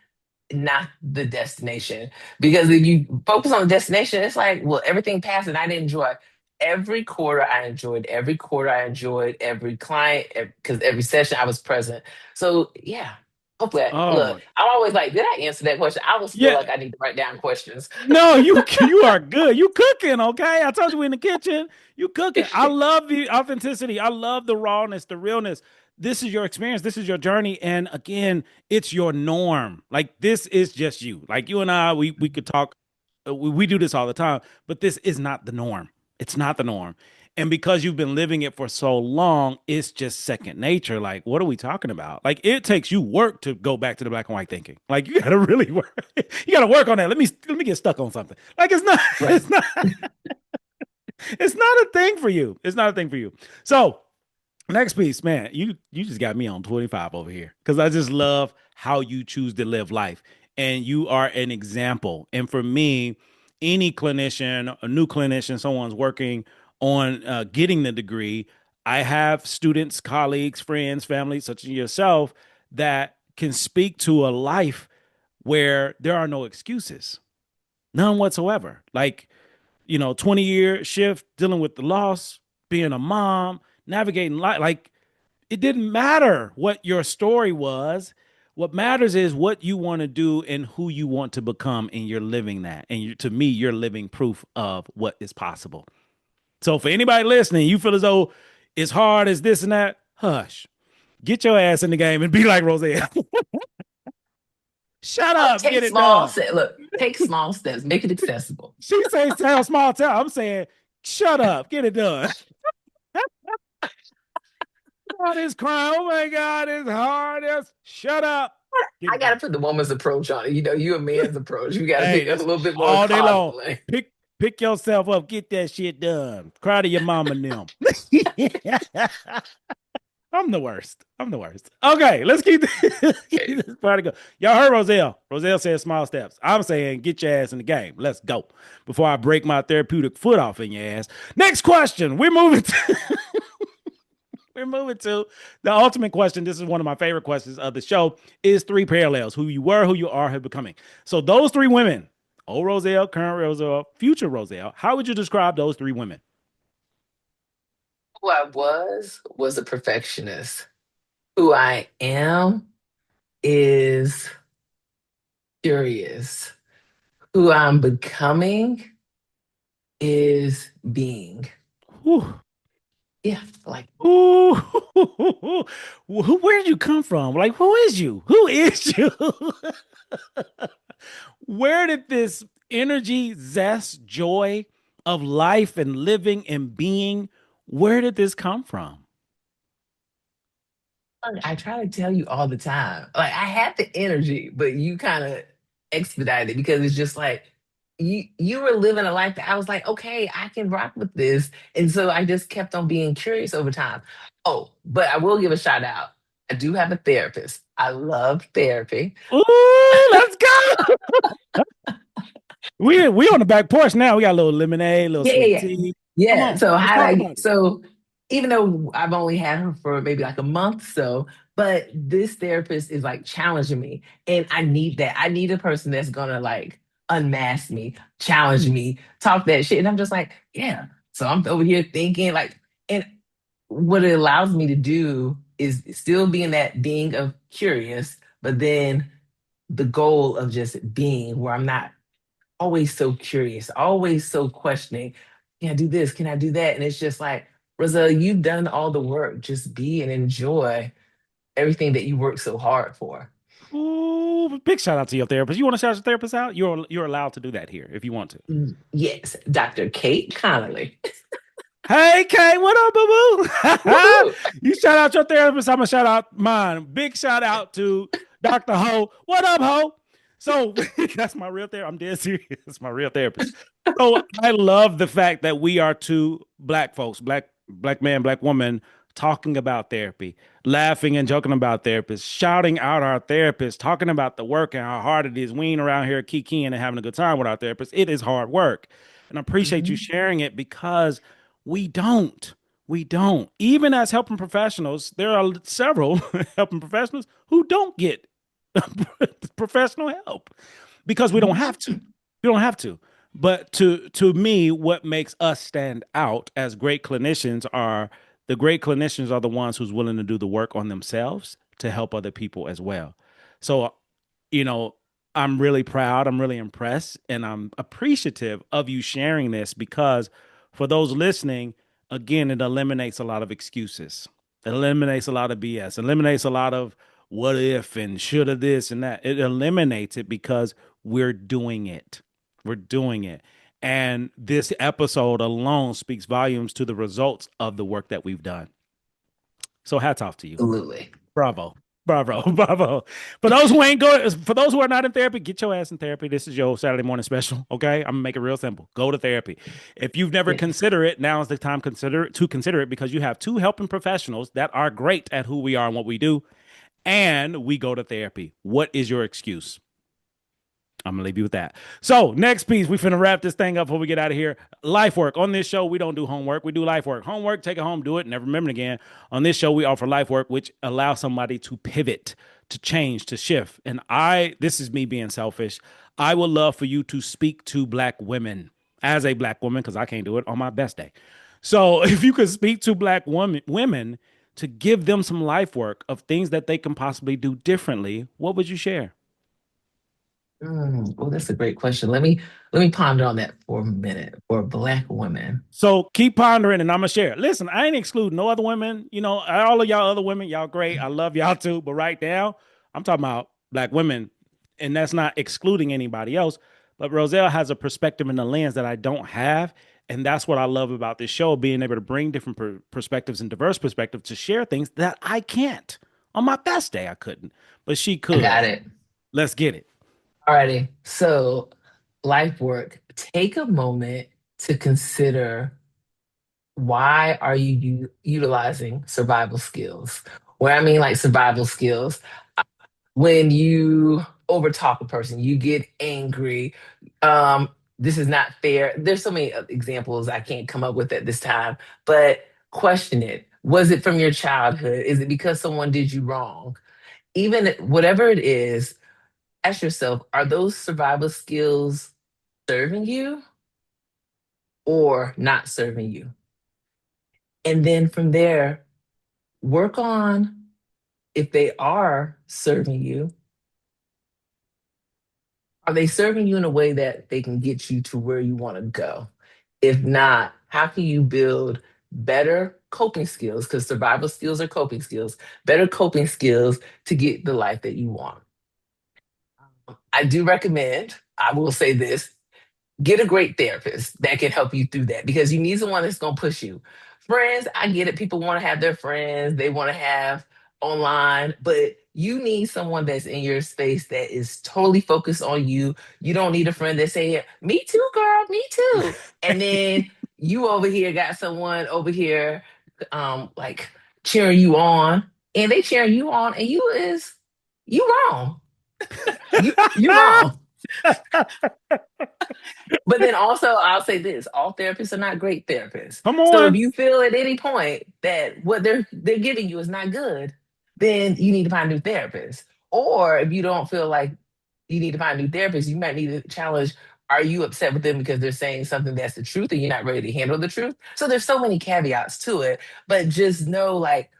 not the destination. Because if you focus on the destination, it's like well everything passed and I didn't enjoy every quarter. I enjoyed every quarter. I enjoyed every client because every session I was present. So yeah, hopefully Oh look. my. I'm always like, did I answer that question? I always feel Yeah. like I need to write down questions. No, you are good. You cooking, okay? I told you in the kitchen. You cooking. I love the authenticity. I love the rawness, the realness. This is your experience. This is your journey. And again, it's your norm. Like this is just you. Like you and I, we could talk. We do this all the time, but this is not the norm. It's not the norm. And because you've been living it for so long, it's just second nature. Like, what are we talking about? Like, it takes you work to go back to the black and white thinking. Like, you gotta really work. You gotta work on that. Let me get stuck on something. Like, it's not. Right. It's not. It's not a thing for you. It's not a thing for you. So, next piece, man. You just got me on 25 over here because I just love how you choose to live life, and you are an example. And for me, any clinician, a new clinician, someone's working on getting the degree. I have students, colleagues, friends, family, such as yourself, that can speak to a life where there are no excuses, none whatsoever. Like 20-year shift, dealing with the loss, being a mom, navigating life. Like it didn't matter what your story was. What matters is what you want to do and who you want to become, and you're living that. And to me, you're living proof of what is possible. So for anybody listening, you feel as though it's hard as this and that, hush. Get your ass in the game and be like Roselle. Shut up, Take get it small done. steps. Look, take small steps. Make it accessible. She say sound small town. I'm saying, shut up, get it done. God, it's crime. Oh my God, it's hard as shut up. I gotta put the woman's approach on it. You know, you a man's approach. You gotta Hey, be a it's little bit more all day long. coddling. Pick yourself up, get that shit done. Cry to your mama and them. I'm the worst. I'm the worst. Okay, let's keep this party go. Y'all heard Roselle. Roselle said small steps. I'm saying get your ass in the game. Let's go. Before I break my therapeutic foot off in your ass. Next question. We're moving to the ultimate question. This is one of my favorite questions of the show. Is three parallels: who you were, who you are, who becoming. So those three women, old Roselle, current Roselle, future Roselle. How would you describe those three women? Who I was a perfectionist. Who I am is curious. Who I'm becoming is being. Whew. Yeah, like Ooh, where did you come from? Like, who is you? Who is you? Where did this energy, zest, joy of life and living and being, where did this come from? I try to tell you all the time. Like I had the energy, but you kind of expedited it because it's just like you were living a life that I was like, okay, I can rock with this. And so I just kept on being curious over time. Oh, but I will give a shout out. I do have a therapist. I love therapy. Ooh, let's go. We on the back porch now. We got a little lemonade, a little Yeah, yeah, sweet yeah. tea. Come Yeah. on, So let's how talk I about it. so even though I've only had her for maybe like a month, so but this therapist is like challenging me. And I need that. I need a person that's gonna like unmask me, challenge me, talk that shit. And I'm just like, yeah. So I'm over here thinking like, and what it allows me to do is still being that being of curious, but then the goal of just being where I'm not always so curious, always so questioning. Can I do this? Can I do that? And it's just like, Roselle, you've done all the work. Just be and enjoy everything that you worked so hard for. Ooh, big shout out to your therapist. You want to shout your therapist out? You're allowed to do that here if you want to. Yes, Dr. Kate Connolly. Hey, Kay, what up, boo boo? Woohoo! You shout out your therapist. I'm gonna shout out mine. Big shout out to Dr. Ho. What up, Ho? So that's my real therapist. I'm dead serious. That's my real therapist. So I love the fact that we are two black folks, black man, black woman, talking about therapy, laughing and joking about therapists, shouting out our therapists, talking about the work and how hard it is. We ain't around here kikiing and having a good time with our therapists. It is hard work. And I appreciate you Mhm. sharing it because we don't. We don't. Even as helping professionals, there are several helping professionals who don't get professional help because we don't have to. We don't have to. But to me, what makes us stand out as great clinicians are the great clinicians are the ones who's willing to do the work on themselves to help other people as well. So, you know, I'm really proud, I'm really impressed, and I'm appreciative of you sharing this because for those listening, again, it eliminates a lot of excuses. It eliminates a lot of BS, eliminates a lot of what if and should have this and that. It eliminates it because we're doing it. We're doing it. And this episode alone speaks volumes to the results of the work that we've done. So hats off to you. Absolutely. Bravo. Bravo. Bravo. For those who ain't going, for those who are not in therapy, get your ass in therapy. This is your Saturday morning special. Okay. I'm gonna make it real simple. Go to therapy. If you've never Yes. considered it, now is the time to consider it because you have two helping professionals that are great at who we are and what we do. And we go to therapy. What is your excuse? I'm gonna leave you with that. So next piece, we finna wrap this thing up before we get out of here. Life work. On this show, we don't do homework. We do life work. Homework, take it home, do it, never remember it again. On this show, we offer life work, which allows somebody to pivot, to change, to shift. And this is me being selfish. I would love for you to speak to black women as a black woman, because I can't do it on my best day. So if you could speak to black women to give them some life work of things that they can possibly do differently, what would you share? Well, that's a great question. Let me ponder on that for a minute. For Black women. So keep pondering and I'm gonna share. Listen, I ain't excluding no other women. You know, all of y'all other women, y'all great. I love y'all too. But right now, I'm talking about black women, and that's not excluding anybody else. But Roselle has a perspective and a lens that I don't have. And that's what I love about this show, being able to bring different perspectives and diverse perspectives to share things that I can't On my best day, I couldn't, but she I could. got it. Let's get it. Alrighty. So, life work, take a moment to consider why are you utilizing survival skills? Where I mean like survival skills, when you overtalk a person, you get angry. Um, this is not fair. There's so many examples I can't come up with at this time, but question it. Was it from your childhood? Is it because someone did you wrong? Even whatever it is, ask yourself, are those survival skills serving you or not serving you? And then from there, work on if they are serving you, are they serving you in a way that they can get you to where you want to go? If not, how can you build better coping skills? Because survival skills are coping skills, better coping skills to get the life that you want. I do recommend, I will say this, get a great therapist that can help you through that because you need someone that's going to push you. Friends, I get it. People want to have their friends, they want to have online, but you need someone that's in your space that is totally focused on you. You don't need a friend that say, "Me too, girl, me too." And then you over here got someone over here like cheering you on, and they cheering you on, and you wrong. You wrong. But then also, I'll say this: all therapists are not great therapists. Come So if on. you feel at any point that what they're giving you is not good, then you need to find a new therapist. Or if you don't feel like you need to find a new therapist, you might need to challenge: are you upset with them because they're saying something that's the truth and you're not ready to handle the truth? So there's so many caveats to it, but just know like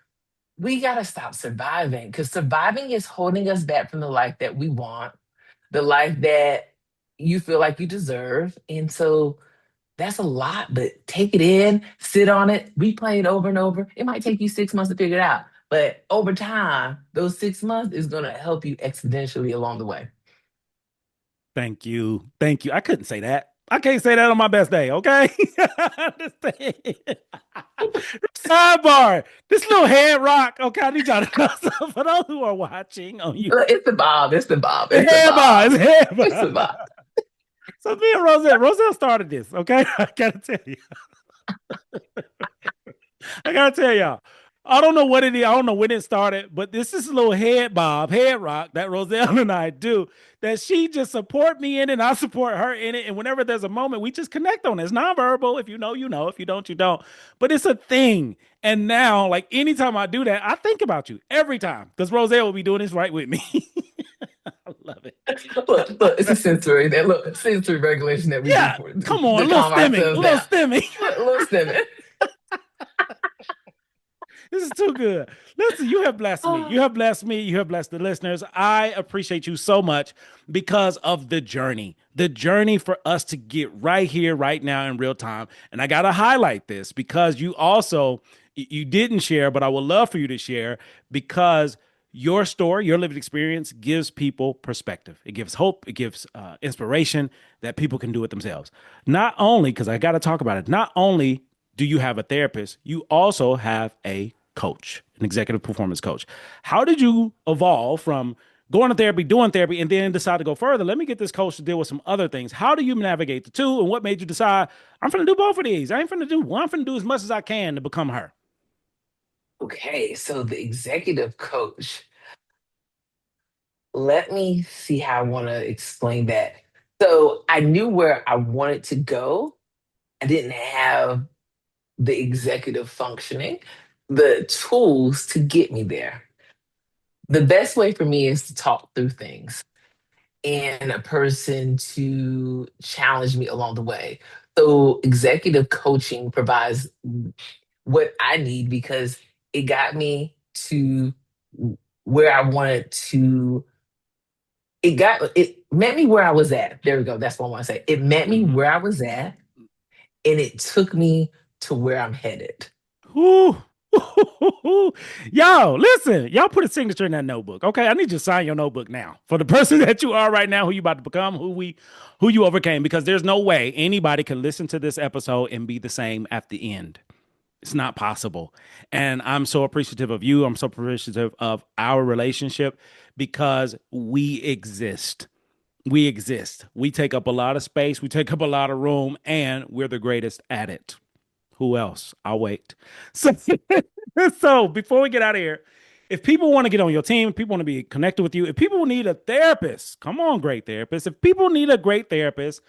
we gotta stop surviving because surviving is holding us back from the life that we want, the life that you feel like you deserve. And so that's a lot, but take it in, sit on it, replay it over and over. It might take you 6 months to figure it out, but over time, those 6 months is going to help you exponentially along the way. Thank you. Thank you. I couldn't say that. I can't say that on my best day, okay? Understand. Sidebar. This little head rock. Okay, I need y'all to know something for those who are watching on you. It's the Bob. It's the Bob. It's It's the head bob. Bob. It's head It's the bob. Bob. So me and Roselle started this, okay? I gotta tell you. I gotta tell y'all. I don't know what it is. I don't know when it started, but this is a little head bob, head rock that Roselle and I do that she just support me in it and I support her in it. And whenever there's a moment, we just connect on it. It's nonverbal. If you know, you know. If you don't, you don't. But it's a thing. And now, like anytime I do that, I think about you every time because Roselle will be doing this right with me. I love it. Look, it's a sensory that look sensory regulation that we do Yeah, for come on, a to little calm stimming, a ourselves little down. stimming. A little stimming. This is too good. Listen, you have blessed me. You have blessed me. You have blessed the listeners. I appreciate you so much because of the journey for us to get right here, right now in real time. And I got to highlight this because you also, you didn't share, but I would love for you to share because your story, your lived experience gives people perspective. It gives hope. It gives inspiration that people can do it themselves. Not only, because I got to talk about it, not only do you have a therapist, you also have a coach, an executive performance coach. How did you evolve from going to therapy, doing therapy, and then decide to go further? Let me get this coach to deal with some other things. How do you navigate the two? And what made you decide, I'm going to do both of these? I ain't going to do one. I'm going to do as much as I can to become her. Okay, so the executive coach. Let me see how I want to explain that. So I knew where I wanted to go. I didn't have the executive functioning, the tools to get me there. The best way for me is to talk through things and a person to challenge me along the way. So executive coaching provides what I need because it got me to where I wanted to it met me where I was at. There we go. That's what I want to say. It met me Mhm. where I was at and it took me to where I'm headed. Ooh. Y'all, listen, y'all put a signature in that notebook. Okay. I need you to sign your notebook now for the person that you are right now, who you about to become, who you overcame, because there's no way anybody can listen to this episode and be the same at the end. It's not possible. And I'm so appreciative of you. I'm so appreciative of our relationship because we exist. We exist. We take up a lot of space. We take up a lot of room, and we're the greatest at it. Who else? I'll wait. So, so before we get out of here, if people want to get on your team, if people want to be connected with you, if people need a therapist, come on, great therapist. If people need a great therapist,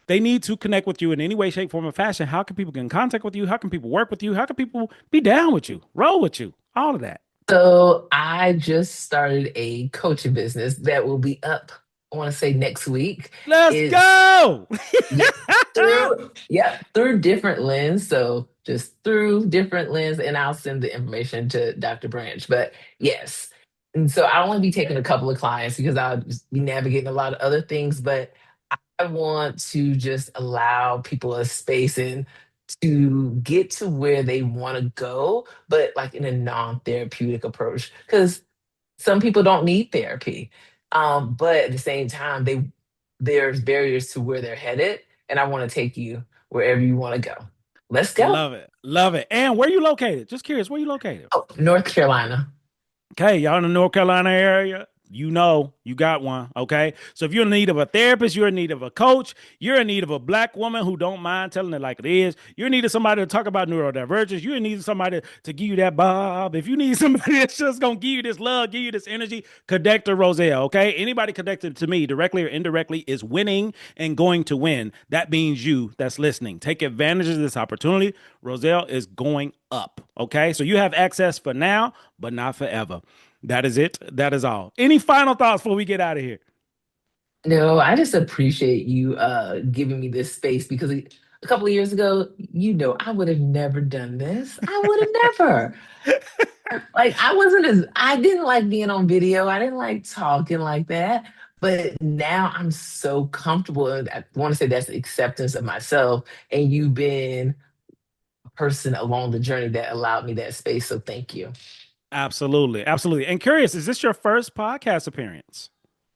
they need to connect with you in any way, shape, form, or fashion. How can people get in contact with you? How can people work with you? How can people be down with you, roll with you? All of that. So I just started a coaching business that will be up, I want to say next week. Let's It's go. yeah, through different lens. So just through different lens, and I'll send the information to Dr. Branch. But yes. And so I only be taking a couple of clients because I'll just be navigating a lot of other things. But I want to just allow people a space and to get to where they want to go, but like in a non-therapeutic approach. Because some people don't need therapy. But at the same time, there's barriers to where they're headed. And I want to take you wherever you want to go. Let's go. Love it. Love it. And where you located? Just curious, where you located? Oh, North Carolina. Okay, y'all in the North Carolina area, you know you got one. Okay, so if you're in need of a therapist, you're in need of a coach, you're in need of a black woman who don't mind telling it like it is, you're in need of somebody to talk about neurodivergence, you're in need of somebody to give you that bob. If you need somebody that's just gonna give you this love, give you this energy, connect to Roselle. Okay, anybody connected to me directly or indirectly is winning and going to win. That means you that's listening. Take advantage of this opportunity. Roselle is going up. Okay, so you have access for now, but not forever. That is it. That is all. Any final thoughts before we get out of here? No, I just appreciate you giving me this space because a couple of years ago, I would have never done this. I would have never. Like I didn't like being on video. I didn't like talking like that. But now I'm so comfortable. And I want to say that's acceptance of myself. And you've been a person along the journey that allowed me that space. So thank you. Absolutely. Absolutely. And curious, is this your first podcast appearance?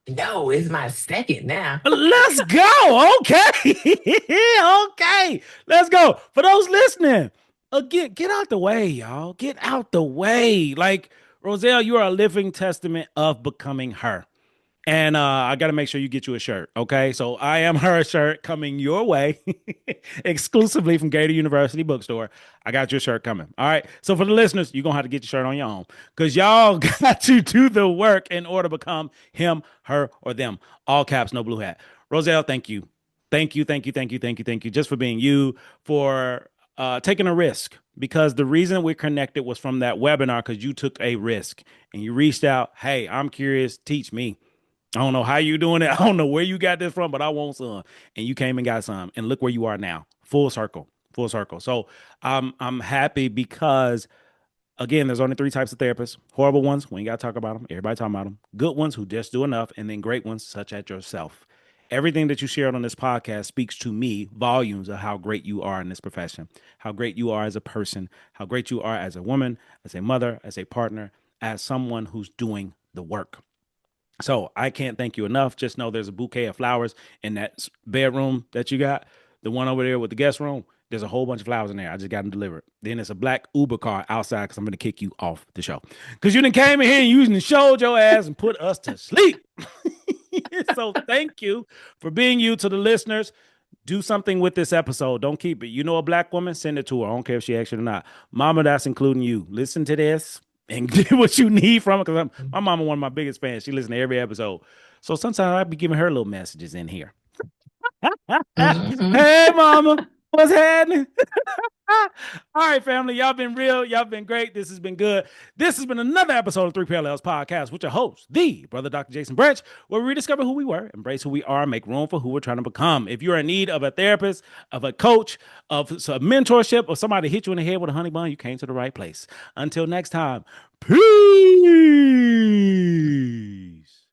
No, it's my second now. Let's go. Okay. Okay. Let's go. For those listening, again, get out the way, y'all. Get out the way. Like, Roselle, you are a living testament of becoming her. And I got to make sure you get you a shirt. Okay. So I am her shirt coming your way exclusively from Gator University Bookstore. I got your shirt coming. All right. So for the listeners, you're going to have to get your shirt on your own because y'all got to do the work in order to become him, her, or them. All caps, no blue hat. Roselle, thank you. Thank you. Thank you. Thank you. Thank you. Thank you. Just for being you, for taking a risk, because the reason we're connected was from that webinar because you took a risk and you reached out. Hey, I'm curious. Teach me. I don't know how you doing it. I don't know where you got this from, but I want some. And you came and got some. And look where you are now. Full circle. Full circle. So I'm happy because, again, there's only three types of therapists. Horrible ones, we ain't got to talk about them. Everybody talking about them. Good ones who just do enough. And then great ones such as yourself. Everything that you shared on this podcast speaks to me volumes of how great you are in this profession, how great you are as a person, how great you are as a woman, as a mother, as a partner, as someone who's doing the work. So I can't thank you enough. Just know there's a bouquet of flowers in that bedroom that you got. The one over there with the guest room, there's a whole bunch of flowers in there. I just got them delivered. Then it's a black Uber car outside because I'm going to kick you off the show. Because you done came in here and you done showed your ass and put us to sleep. So thank you for being you. To the listeners. Do something with this episode. Don't keep it. You know a black woman? Send it to her. I don't care if she actually or not. Mama, that's including you. Listen to this and get what you need from it. Because my mama, one of my biggest fans. She listens to every episode. So sometimes I be giving her little messages in here. Mhm. Hey, mama, what's happening? All right, family. Y'all been real. Y'all been great. This has been good. This has been another episode of Three Parallels Podcast with your host, the brother Dr. Jason Branch, where we rediscover who we were, embrace who we are, make room for who we're trying to become. If you're in need of a therapist, of a coach, of some mentorship, or somebody to hit you in the head with a honey bun, you came to the right place. Until next time, peace.